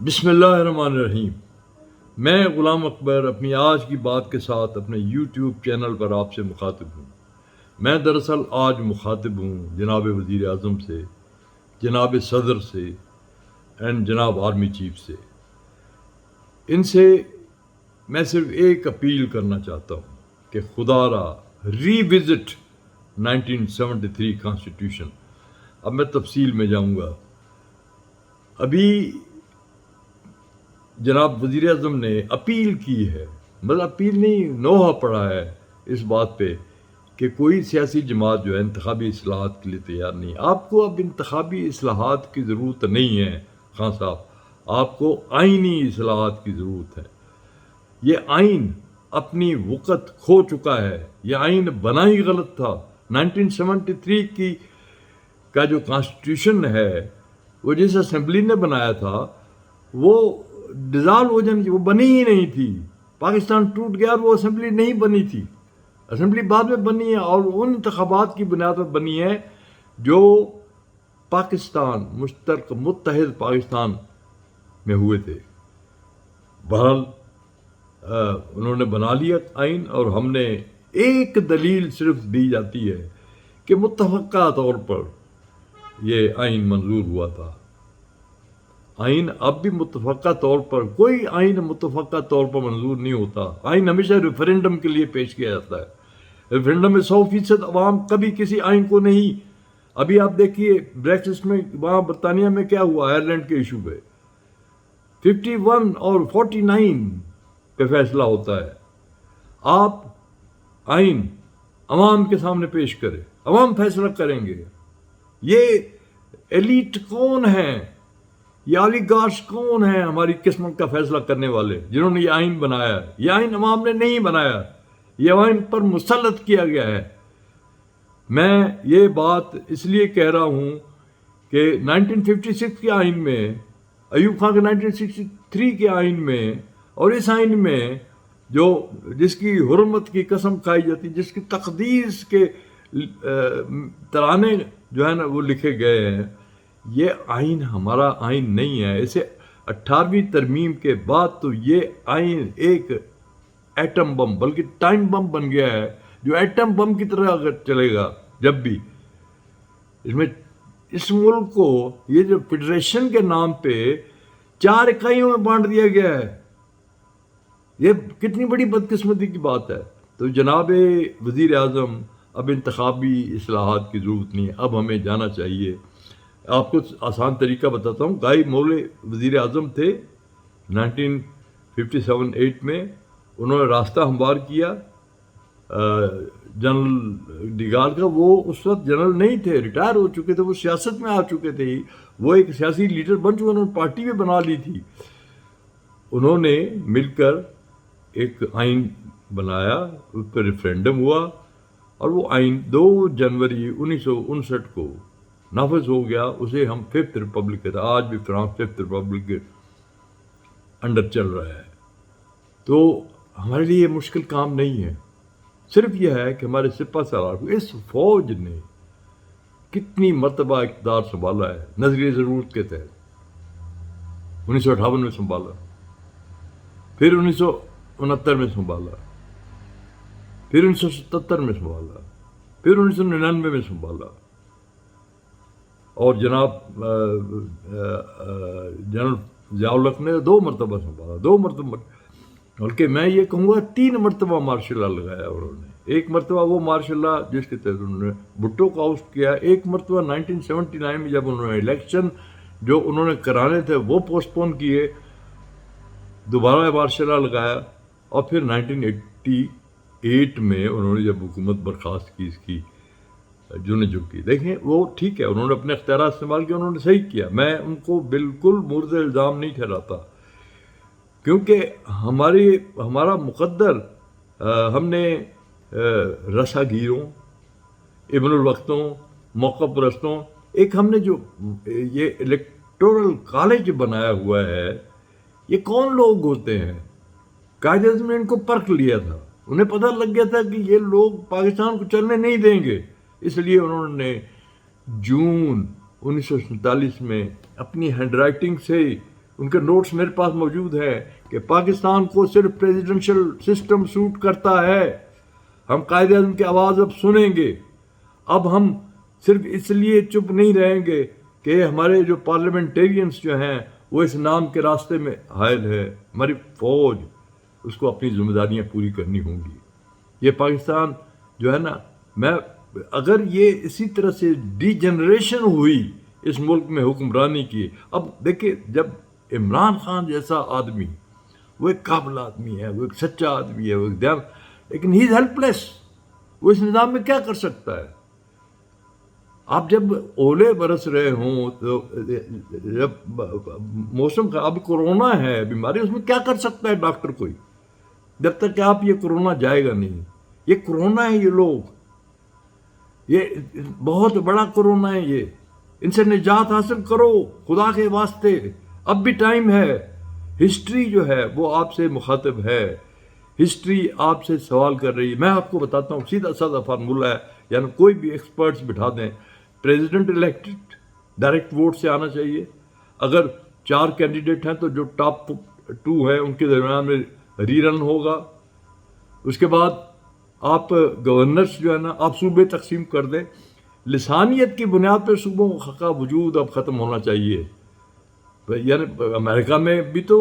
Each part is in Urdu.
بسم اللہ الرحمن الرحیم۔ میں غلام اکبر اپنی آج کی بات کے ساتھ اپنے یوٹیوب چینل پر آپ سے مخاطب ہوں۔ میں دراصل آج مخاطب ہوں جناب وزیر اعظم سے، جناب صدر سے اینڈ جناب آرمی چیف سے۔ ان سے میں صرف ایک اپیل کرنا چاہتا ہوں کہ خدا را ری وزٹ 1973 کانسٹیٹیوشن۔ اب میں تفصیل میں جاؤں گا۔ ابھی جناب وزیر اعظم نے اپیل کی ہے، مطلب اپیل نہیں، نوحہ پڑھا ہے اس بات پہ کہ کوئی سیاسی جماعت جو ہے انتخابی اصلاحات کے لیے تیار نہیں۔ آپ کو اب انتخابی اصلاحات کی ضرورت نہیں ہے خان صاحب، آپ کو آئینی اصلاحات کی ضرورت ہے۔ یہ آئین اپنی وقت کھو چکا ہے، یہ آئین بنا ہی غلط تھا۔ 1973 کا جو کانسٹیٹیوشن ہے وہ جس اسمبلی نے بنایا تھا وہ ڈیزالو ہو جانی، وہ بنی ہی نہیں تھی۔ پاکستان ٹوٹ گیا اور وہ اسمبلی نہیں بنی تھی۔ اسمبلی بعد میں بنی ہے اور ان انتخابات کی بنیاد پر بنی ہے جو پاکستان متحد پاکستان میں ہوئے تھے۔ بہرحال انہوں نے بنا لیا آئین، اور ہم نے ایک دلیل صرف دی جاتی ہے کہ متفقہ طور پر یہ آئین منظور ہوا تھا۔ آئین اب بھی متفقہ طور پر، کوئی آئین متفقہ طور پر منظور نہیں ہوتا۔ آئین ہمیشہ ریفرینڈم کے لیے پیش کیا جاتا ہے۔ ریفرینڈم میں 100% عوام کبھی کسی آئین کو نہیں۔ ابھی آپ دیکھیے بریکسٹ میں وہاں برطانیہ میں کیا ہوا آئرلینڈ کے ایشو پہ، 51 اور 49 پہ فیصلہ ہوتا ہے۔ آپ آئین عوام کے سامنے پیش کریں، عوام فیصلہ کریں گے۔ یہ ایلیٹ کون ہیں، یہ اولیگارش کون ہیں ہماری قسمت کا فیصلہ کرنے والے جنہوں نے یہ آئین بنایا ہے؟ یہ آئین عوام نے نہیں بنایا، یہ عوام پر مسلط کیا گیا ہے۔ میں یہ بات اس لیے کہہ رہا ہوں کہ 1956 کے آئین میں، ایوب خان کے 1963 کے آئین میں اور اس آئین میں جو جس کی حرمت کی قسم کھائی جاتی، جس کی تقدیس کے ترانے جو ہے نا وہ لکھے گئے ہیں، یہ آئین ہمارا آئین نہیں ہے۔ اسے 18ویں ترمیم کے بعد تو یہ آئین ایک ایٹم بم بلکہ ٹائم بم بن گیا ہے، جو ایٹم بم کی طرح اگر چلے گا جب بھی اس ملک کو یہ جو فیڈریشن کے نام پہ 4 اکائیوں میں بانٹ دیا گیا ہے، یہ کتنی بڑی بدقسمتی کی بات ہے۔ تو جناب وزیر اعظم، اب انتخابی اصلاحات کی ضرورت نہیں ہے، اب ہمیں جانا چاہیے۔ آپ کو آسان طریقہ بتاتا ہوں۔ گائی مولے وزیر اعظم تھے 1957-8 میں، انہوں نے راستہ ہموار کیا جنرل ڈیگال کا۔ وہ اس وقت جنرل نہیں تھے، ریٹائر ہو چکے تھے، وہ سیاست میں آ چکے تھے، وہ ایک سیاسی لیڈر بن چکے، انہوں نے پارٹی بھی بنا لی تھی۔ انہوں نے مل کر ایک آئین بنایا، اس پر ریفرینڈم ہوا اور وہ آئین 2 جنوری 1959 کو نافذ ہو گیا۔ اسے ہم 5th ریپبلک کہتے ہیں۔ آج بھی فرانس 5th ریپبلک کے انڈر چل رہا ہے۔ تو ہمارے لیے یہ مشکل کام نہیں ہے، صرف یہ ہے کہ ہمارے سپہ سالار کو، اس فوج نے کتنی مرتبہ اقتدار سنبھالا ہے نظریہ ضرورت کے تحت۔ 1958 میں سنبھالا، پھر 1969 میں سنبھالا، پھر 1977 میں سنبھالا، پھر 1999 میں سنبھالا، اور جناب جنرل ضیاء الحق نے 2 مرتبہ سنبھالا، 2 مرتبہ، بلکہ میں یہ کہوں گا 3 مرتبہ مارشل لا لگایا انہوں نے۔ ایک مرتبہ وہ مارشل لا جس کے تحت انہوں نے بھٹو کو آؤٹ کیا، ایک مرتبہ 1979 میں جب انہوں نے الیکشن جو انہوں نے کرانے تھے وہ پوسٹ پون کیے، دوبارہ مارشل لا لگایا، اور پھر 1988 میں انہوں نے جب حکومت برخاست کی اس کی جو کی، دیکھیں وہ ٹھیک ہے، انہوں نے اپنے اختیارات استعمال کیا، انہوں نے صحیح کیا، میں ان کو بالکل مورد الزام نہیں ٹھہراتا، کیونکہ ہمارا مقدر ہم نے رسا گیروں، ابن الوقتوں، موقع پرستوں، ایک ہم نے جو یہ الیکٹورل کالج بنایا ہوا ہے، یہ کون لوگ ہوتے ہیں؟ قائد اعظم نے ان کو پرکھ لیا تھا، انہیں پتہ لگ گیا تھا کہ یہ لوگ پاکستان کو چلنے نہیں دیں گے، اس لیے انہوں نے جون 1947 میں اپنی ہینڈ رائٹنگ سے ان کے نوٹس میرے پاس موجود ہے کہ پاکستان کو صرف پریزیڈنشل سسٹم سوٹ کرتا ہے. ہم قائد اعظم کی آواز اب سنیں گے. اب ہم صرف اس لیے چپ نہیں رہیں گے کہ ہمارے جو پارلیمنٹیرینس جو ہیں وہ اس نام کے راستے میں حائل ہے. ہماری فوج اس کو اپنی ذمہ داریاں پوری کرنی ہوں گی. یہ پاکستان جو ہے نا، اگر یہ اسی طرح سے ڈی جنریشن ہوئی اس ملک میں حکمرانی کی. اب دیکھیں، جب عمران خان جیسا آدمی، وہ ایک قابل آدمی ہے، وہ ایک سچا آدمی ہے، وہ ایک لیکن ہی از ہیلپ لیس. وہ اس نظام میں کیا کر سکتا ہے؟ آپ جب اولے برس رہے ہوں تو جب موسم کا اب کورونا ہے بیماری، اس میں کیا کر سکتا ہے ڈاکٹر کوئی؟ جب تک کہ آپ یہ کورونا جائے گا نہیں. یہ کورونا ہے، یہ لوگ، یہ بہت بڑا کورونا ہے. یہ ان سے نجات حاصل کرو خدا کے واسطے. اب بھی ٹائم ہے. ہسٹری جو ہے وہ آپ سے مخاطب ہے. ہسٹری آپ سے سوال کر رہی ہے. میں آپ کو بتاتا ہوں، سیدھا سادہ فارمولہ ہے، یعنی کوئی بھی ایکسپرٹس بٹھا دیں. پریزیڈنٹ الیکٹڈ ڈائریکٹ ووٹ سے آنا چاہیے. اگر 4 کینڈیڈیٹ ہیں تو جو ٹاپ 2 ہیں ان کے درمیان میں ری رن ہوگا. اس کے بعد آپ گورنرس جو ہے نا، آپ صوبے تقسیم کر دیں. لسانیت کی بنیاد پر صوبوں کا وجود اب ختم ہونا چاہیے. یعنی امریکہ میں بھی تو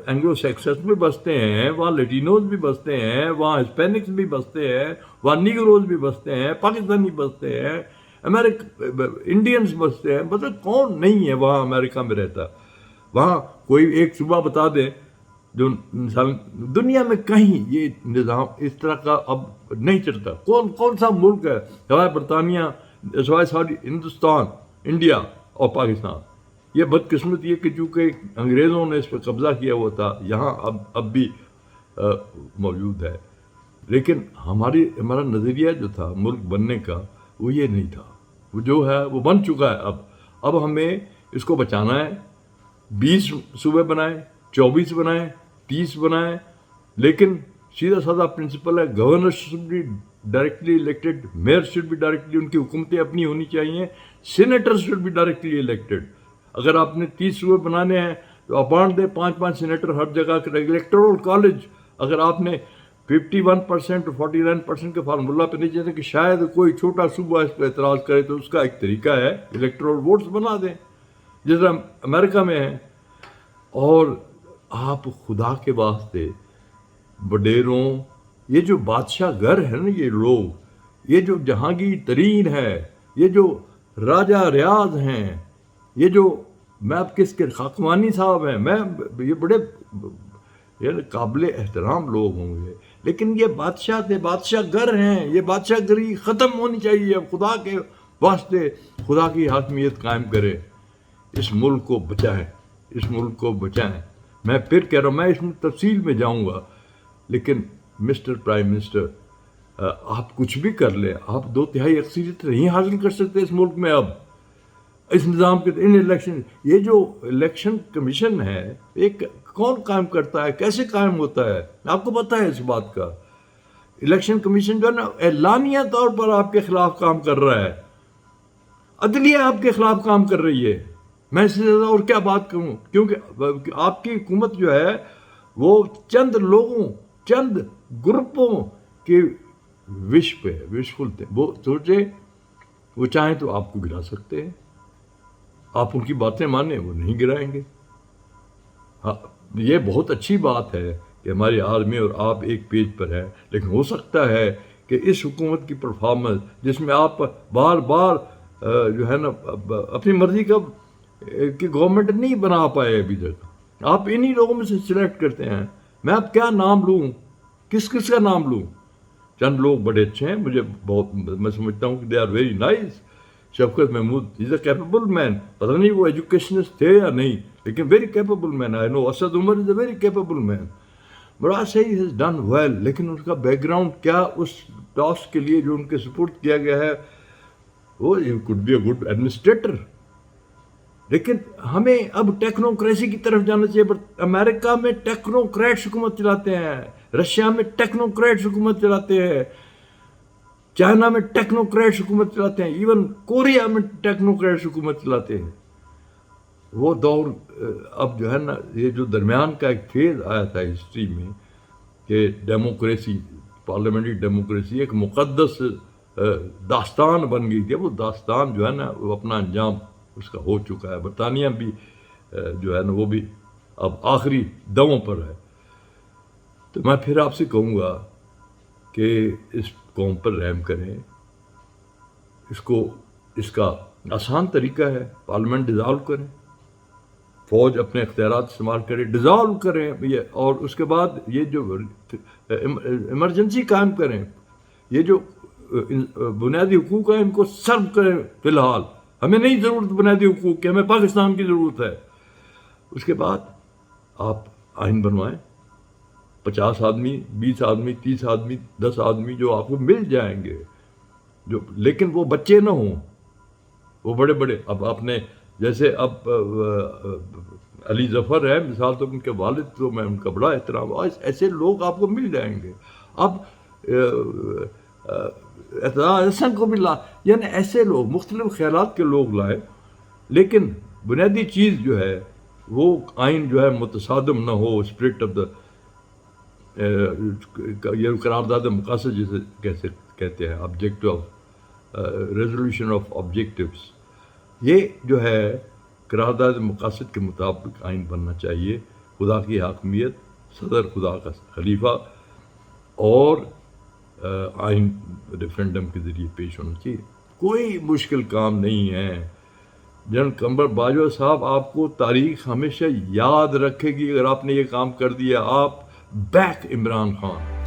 اینگلو سیکسنس بھی بستے ہیں، وہاں لیٹینوز بھی بستے ہیں، وہاں ہسپینکس بھی بستے ہیں، وہاں نیگروز بھی بستے ہیں، پاکستانی بستے ہیں، انڈینز بستے ہیں. مطلب کون نہیں ہے وہاں امریکہ میں رہتا؟ وہاں کوئی ایک صوبہ بتا دیں جو دنیا میں کہیں یہ نظام اس طرح کا اب نہیں چلتا. کون سا ملک ہے سوائے برطانیہ، سوائے ساری ہندوستان، انڈیا اور پاکستان؟ یہ بدقسمتی ہے کہ چونکہ انگریزوں نے اس پر قبضہ کیا ہوا تھا، یہاں اب بھی موجود ہے. لیکن ہمارا نظریہ جو تھا ملک بننے کا وہ یہ نہیں تھا. وہ جو ہے وہ بن چکا ہے. اب ہمیں اس کو بچانا ہے. 20 صوبے بنائیں، 24 بنائیں، 30 بنائیں، لیکن سیدھا سادہ پرنسپل ہے، governor should be directly elected, mayor should be directly, ان کی حکومتیں اپنی ہونی چاہیے، senator should be directly elected. اگر آپ نے 30 صوبے بنانے ہیں تو اپانٹ دیں 5 سینیٹر ہر جگہ کے. الیکٹورل کالج اگر آپ نے 51% 49% کے فارمولہ پہ نہیں جاتے کہ شاید کوئی چھوٹا صوبہ اس پہ اعتراض کرے، تو اس کا ایک طریقہ ہے الیکٹورل ووٹس بنا دیں جس طرح امریکہ میں ہے. اور آپ خدا کے واسطے وڈیروں، یہ جو بادشاہ گھر ہے نا، یہ لوگ، یہ جو جہانگیر ترین ہے، یہ جو راجہ ریاض ہیں، یہ جو میں اب کس کے خاکوانی صاحب ہیں، یہ بڑے قابل احترام لوگ ہوں گے، لیکن یہ بادشاہ تھے، بادشاہ گر ہیں. یہ بادشاہ گری ختم ہونی چاہیے. اب خدا کے واسطے خدا کی حاکمیت قائم کرے. اس ملک کو بچائیں، اس ملک کو بچائیں. میں پھر کہہ رہا ہوں، میں اس میں تفصیل میں جاؤں گا، لیکن مسٹر پرائم منسٹر، آپ کچھ بھی کر لیں، آپ 2/3 اکثریت نہیں حاصل کر سکتے اس ملک میں. اب اس نظام کے ان الیکشن، یہ جو الیکشن کمیشن ہے، ایک کون قائم کرتا ہے، کیسے قائم ہوتا ہے؟ آپ کو پتہ ہے اس بات کا؟ الیکشن کمیشن جو ہے نا، اعلانیہ طور پر آپ کے خلاف کام کر رہا ہے. عدلیہ آپ کے خلاف کام کر رہی ہے. میں اس سے زیادہ اور کیا بات کروں؟ کیونکہ آپ کی حکومت جو ہے وہ چند لوگوں، چند گروپوں کے وش پہ ہے، وشفل تھے. وہ سوچیں، وہ چاہیں تو آپ کو گرا سکتے ہیں. آپ ان کی باتیں مانیں، وہ نہیں گرائیں گے. ہاں، یہ بہت اچھی بات ہے کہ ہماری آرمی اور آپ ایک پیج پر ہیں، لیکن ہو سکتا ہے کہ اس حکومت کی پرفارمنس جس میں آپ بار بار جو ہے نا اپنی مرضی کا کہ گورنمنٹ نہیں بنا پائے ابھی تک، آپ انہی لوگوں میں سے سلیکٹ کرتے ہیں. میں اب کیا نام لوں، کس کا نام لوں؟ چند لوگ بڑے اچھے ہیں، مجھے بہت، میں سمجھتا ہوں کہ دے آر ویری نائس. شفقت محمود از اے کیپیبل مین. پتہ نہیں وہ ایجوکیشنسٹ تھے یا نہیں، لیکن very capable man. I know Asad Umar is a very capable man. But I say he has done well. لیکن ان کا بیک گراؤنڈ کیا اس ٹاسک کے لیے جو ان کے سپورٹ کیا گیا ہے، وہ could be a good administrator. لیکن ہمیں اب ٹیکنوکریسی کی طرف جانا چاہیے. بٹ امریکہ میں ٹیکنوکریٹس حکومت چلاتے ہیں، رشیا میں ٹیکنوکریٹس حکومت چلاتے ہیں، چائنا میں ٹیکنوکریٹس حکومت چلاتے ہیں، ایون کوریا میں ٹیکنوکریٹس حکومت چلاتے ہیں. وہ دور اب جو ہے نا یہ جو درمیان کا ایک فیز آیا تھا ہسٹری میں کہ ڈیموکریسی پارلیمنٹری ڈیموکریسی ایک مقدس داستان بن گئی تھی. وہ داستان جو ہے نا وہ اپنا انجام اس کا ہو چکا ہے. برطانیہ بھی جو ہے نا وہ بھی اب آخری دموں پر ہے. تو میں پھر آپ سے کہوں گا کہ اس قوم پر رحم کریں. اس کا آسان طریقہ ہے پارلیمنٹ ڈیزالو کریں, فوج اپنے اختیارات استعمال کرے, ڈیزالو کریں اور اس کے بعد یہ جو ایمرجنسی قائم کریں. یہ جو بنیادی حقوق ہیں ان کو سرو کریں. فی الحال ہمیں نہیں ضرورت بنیادی حقوق کی, ہمیں پاکستان کی ضرورت ہے. اس کے بعد آپ آئین بنوائیں. 50 آدمی, 20 آدمی, 30 آدمی, 10 آدمی جو آپ کو مل جائیں گے, لیکن وہ بچے نہ ہوں, وہ بڑے بڑے. اب آپ نے جیسے اب علی ظفر ہے مثال, تو ان کے والد تو میں ان کا بڑا احترام, ایسے لوگ آپ کو مل جائیں گے. اب اعتزاز احسن کو بھی یعنی ایسے لوگ مختلف خیالات کے لوگ لائے, لیکن بنیادی چیز جو ہے وہ آئین جو ہے متصادم نہ ہو. اسپرٹ آف دا یہ قرارداد مقاصد جسے کیسے کہتے ہیں, objective of resolution of objectives, یہ جو ہے قرارداد مقاصد کے مطابق آئین بننا چاہیے. خدا کی حاکمیت, صدر خدا کا خلیفہ, اور آئین ریفرینڈم کے ذریعے پیش ہونا چاہیے. کوئی مشکل کام نہیں ہے. جنرل قمر باجوہ صاحب, آپ کو تاریخ ہمیشہ یاد رکھے گی اگر آپ نے یہ کام کر دیا. آپ بیک عمران خان.